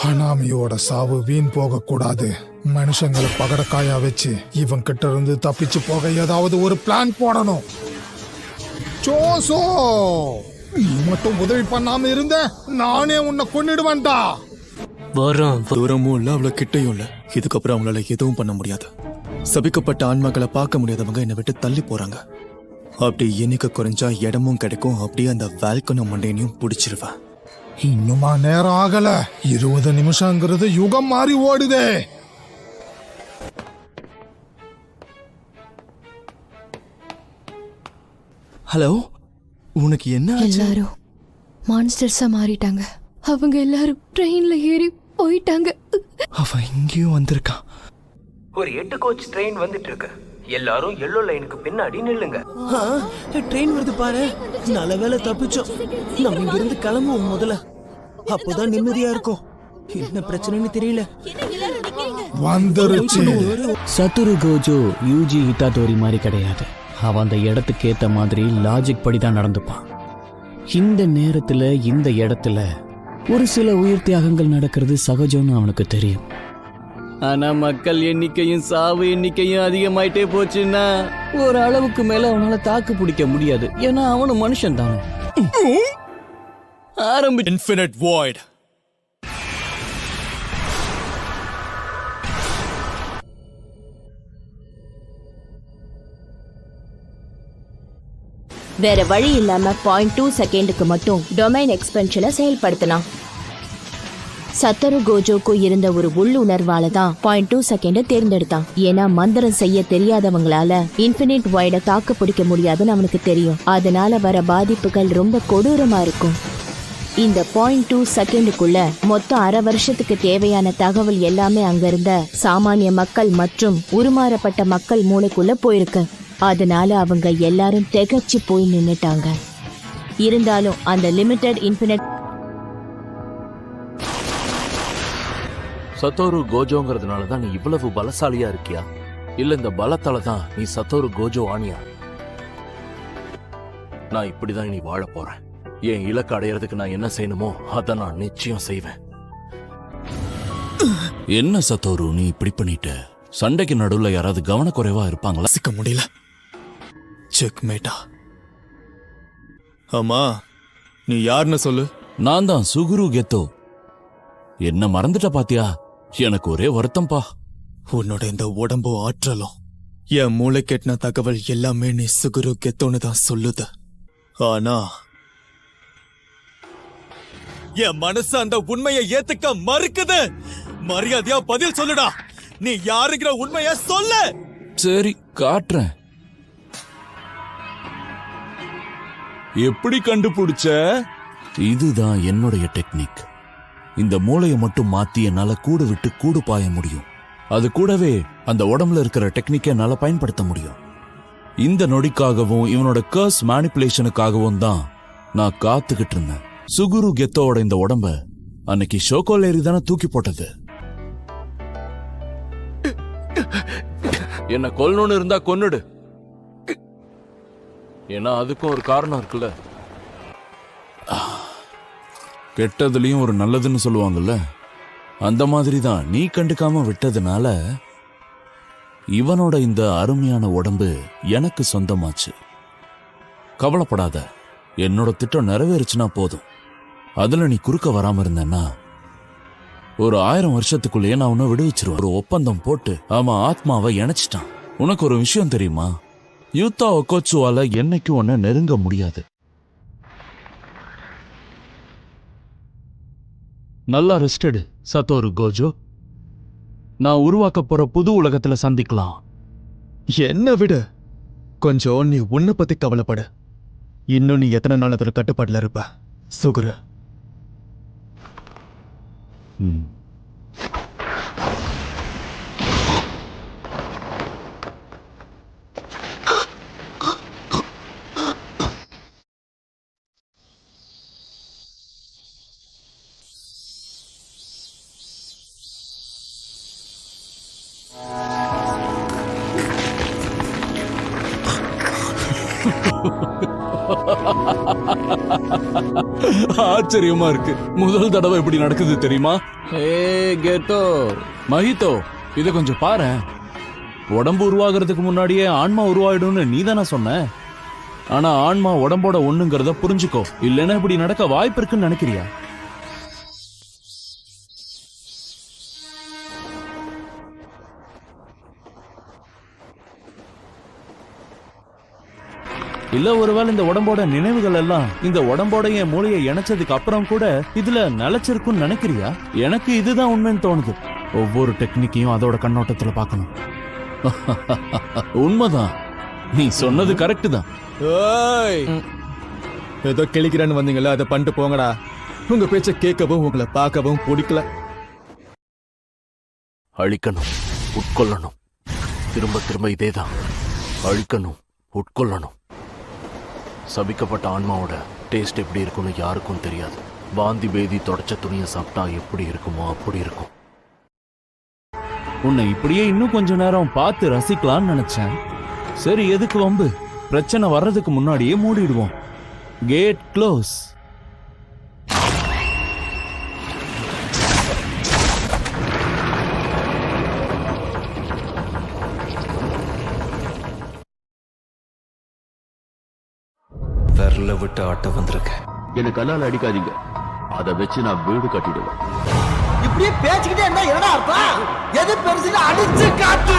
ஹனாமியோட சாவு வீண் போக கூடாது. மனுஷங்களை பகடக்காயா வச்சு இவன் கிட்ட இருந்து தப்பிச்சு போக ஏதாவது ஒரு பிளான் போடணும். சோசோ, நீ மட்டும் உதவி பண்ணாம இருந்த நானே உன்னை கொன்னிடுவேன்டா. தூரமும் இல்ல, அவ்வளவு கிட்டையும் இல்ல. இதுக்கப்புறம் அவங்களால எதுவும் பண்ண முடியாது. சபிக்கப்பட்ட ஆன்மாக்களை பார்க்க முடியாதவங்க என்னை விட்டு தள்ளி போறாங்க. அப்படி எண்ணிக்கை குறைஞ்சா இடமும் கிடைக்கும். அப்படியே அந்த வால்கனோ மண்டையனையும் பிடிச்சிருவேன். இன்னுமா நேரம் ஆகல? 20 நிமிஷங்கிறது யுகம் மாறி ஓடுதே. ஹலோ, உனக்கு என்ன? எல்லாரும் மான்ஸ்டர்ஸா மாறிட்டாங்க. அவங்க எல்லாரும் ட்ரெயின்ல ஏறி போயிட்டாங்க. அவன் இங்கேயும் வந்திருக்கான். ஒரு 8 கோச் ட்ரெயின் வந்துட்டு இருக்கு. எல்லாரும் எல்லோ லைனுக்கு பின்னாடி நில்லுங்க. ட்ரெயின் வருது பாரு. நல்ல வேளை தப்பிச்சோம். நம்ம இங்க இருந்து கிளம்புவோம் முதல்ல. அப்போதான் நிம்மதியா இருக்கும். என்ன பிரச்சனைன்னு தெரியல. வந்துருச்சு. சத்துரு கோஜோ யூஜி ஹிட்டாதோரி மாதிரி கிடையாது. அவன் அந்த இடத்துக்கு ஏத்த மாதிரி லாஜிக் படிதான் நடந்துப்பான். இந்த நேரத்துல இந்த இடத்துல ஒரு சில உயிர் தியாகங்கள் நடக்கிறது சகஜம்னு அவனுக்கு தெரியும். ஆனா மக்கள் எண்ணிக்கையும் சாவு எண்ணிக்கையும் அதிகமாயிட்டே போச்சுன்னா ஒரு அளவுக்கு மேல அவனால தாக்கு பிடிக்க முடியாது. ஏன்னா அவனும் மனுஷன் தானே. Infinite void. வேற வழி இல்லாம 0.2 செகண்டுக்கு மட்டும் டொமைன் எக்ஸ்பென்ஷனை செயல்படுத்தலாம். சத்தரு கோஜோக்கு இருந்த ஒரு உள்ளுணர்வால தான் 0.2 செகண்டை தேர்ந்தெடுத்தான். ஏன்னா மந்திரம் செய்ய தெரியாதவங்களால இன்ஃபினிட் வாய்டை தாக்கு பிடிக்க முடியாதுன்னு அவனுக்கு தெரியும். அதனால வர பாதிப்புகள் ரொம்ப கொடூரமா இருக்கும். இந்த 0.2 செகண்டுக்குள்ள மொத்தம் 1/2 வருஷத்துக்கு தேவையான தகவல் எல்லாமே அங்க இருந்த சாமானிய மக்கள் மற்றும் உருமாறப்பட்ட மக்கள் மூளைக்குள்ள போயிருக்கு. அதனால அவங்க எல்லாரும் திகச்சு போய் நின்னுட்டாங்க. இருந்தாலும் அந்த லிமிடெட் இன்ஃபினிட் சத்தோரு கோஜோங்கிறதுனால தான் நீ இவ்வளவு பலசாலியா இருக்கியா? இல்ல இந்த பலத்தால தான் நீ சத்தோரு கோஜோ ஆனியா? நான் இப்படிதான் நீ வாழ போறேன். என் இலக்கு அடையறதுக்கு நான் என்ன செய்யணுமோ அதை நான் நிச்சயம் செய்வேன். என்ன சத்தோரு நீ இப்படி பண்ணிட்ட? சண்டைக்கு நடுவுல யாராவது கவனக்குறைவா இருப்பாங்களா? சிக்க முடியல. செக்மேட்டா. ஆமா, நீ யாருன்னு சொல்லு. நான் தான் சுகுரு கெத்தோ. என்ன மறந்துட்ட பாத்தியா? எனக்கு ஒரே வருத்தம்பா. உன்னோட இந்த உடம்பு ஆற்றலும் என் மூளை கெட்டின தகவல் எல்லாமே நீ சுகுரு கெத்தோன்னு தான் சொல்லுது. ஆனா என் மனசு அந்த உண்மையை ஏத்துக்க மறுக்குது. மரியாதையா பதில் சொல்லுடா. நீ யாருங்கிற உண்மைய சொல்லு. சரி, காட்டுறேன். எப்படி கண்டுபிடிச்ச? இதுதான் என்னுடைய டெக்னிக். இந்த மூளையை மட்டும் மாத்தி என்னால கூடு விட்டு கூடு பாய முடியும். அது கூடவே அந்த உடம்புல இருக்கிற டெக்னிக்கை என்னால பயன்படுத்த முடியும். இந்த நொடிக்காகவும் இவனோட கர்ஸ் மேனிபுலேஷனுக்காகவும் தான் நான் காத்துக்கிட்டு இருந்தேன். சுகுரு கெத்தோட இந்த உடம்ப அன்னைக்கு ஷோகோலேரி தானே தூக்கி போட்டது. என்ன கொல்லணும்னு இருந்தா கொன்னுடு. ஏன்னா அதுக்கும் ஒரு காரணம் இருக்குல்ல. கெட்டதுலயும் ஒரு நல்லதுன்னு சொல்லுவாங்கல்ல, அந்த மாதிரி தான் நீ கண்டுக்காம விட்டதுனால இவனோட இந்த அருமையான உடம்பு எனக்கு சொந்தமாச்சு. கவலைப்படாத, என்னோட திட்டம் நிறைவேறுச்சுன்னா போதும். அதுல நீ குறுக்க வராம இருந்தேன்னா ஒரு 1000 வருஷத்துக்குள்ளேயே நான் உன்னை விடுவிச்சிருவேன். ஒரு ஒப்பந்தம் போட்டு அவன் ஆத்மாவை இணைச்சிட்டான். உனக்கு ஒரு விஷயம் தெரியுமா? யூத்தா ஒக்கோச்சுவால என்னைக்கும் உன்னை நெருங்க முடியாது. நல்லா ரெஸ்டடு சத்தோரு கோஜோ. நான் உருவாக்க போற புது உலகத்துல சந்திக்கலாம். என்ன விடு, கொஞ்சம் நீ உன்னை பத்தி கவலைப்படு. இன்னும் நீ எத்தனை நாள் அதோட கட்டுப்பாடுல இருப்ப சுகுரு? ஆச்சரியமா இருக்கு. முதல் தடவை இப்படி நடக்குது தெரியுமா? ஏ கேட்டோ, மஹிதோ, இத கொஞ்சம் பாரு. உடம்பு உருவாகிறதுக்கு முன்னாடியே ஆன்மா உருவாயிடும்னு நீ தானே சொன்ன. ஆனா ஆன்மா உடம்போட ஒண்ணுங்கிறத புரிஞ்சுக்கோ, இல்லைன்னா இப்படி நடக்க வாய்ப்பு இருக்குன்னு நினைக்கிறியா? இல்ல ஒருவேளை இந்த உடம்போட நினைவுகள் எல்லாம் இந்த உடம்போட என் மூளையை இணைச்சதுக்கு அப்புறம் கூட இதுல நிலைச்சிருக்குன்னு நினைக்கிறியா? எனக்கு இதுதான் உண்மைன்னு தோணுது. ஒவ்வொரு டெக்னிக்கையும் அதோட கண்ணோட்டத்துல பார்க்கணும். உண்மைதான், நீ சொன்னது கரெக்ட் தான். ஏய், ஏதோ கிளிக்கிறேன்னு வந்தீங்களா, அதை பண்ணிட்டு போங்கடா. உங்க பேச்ச கேட்கவும் உங்களை பார்க்கவும் பிடிக்கல. அழிக்கணும், உட்கொள்ளணும். திரும்ப திரும்ப இதேதான். அழிக்கணும், உட்கொள்ளணும். சபிக்கப்பட்ட ஆன்மாவோட டேஸ்ட் எப்படி இருக்கும்னு யாருக்கும் தெரியாது. வாந்தி பேதி தொடச்ச துணியை சாப்பிட்டா எப்படி இருக்குமோ அப்படி இருக்கும். உன்னை இப்படியே இன்னும் கொஞ்ச நேரம் பார்த்து ரசிக்கலாம்னு நினைச்சேன். சரி, எதுக்கு வம்பு? பிரச்சனை வர்றதுக்கு முன்னாடியே மூடிடுவோம். Gate close. விரல விட்டு ஆட்ட வந்திருக்கேன். எனக்கு கல்லால் அடிக்காதீங்க, அதை வச்சு நான் வீடு கட்டிடுவேன். இப்படியே பேசிக்கிட்டே இருந்தா என்னடா அர்த்தம்? எது பெருசுன்னு அடிச்சு காட்டு.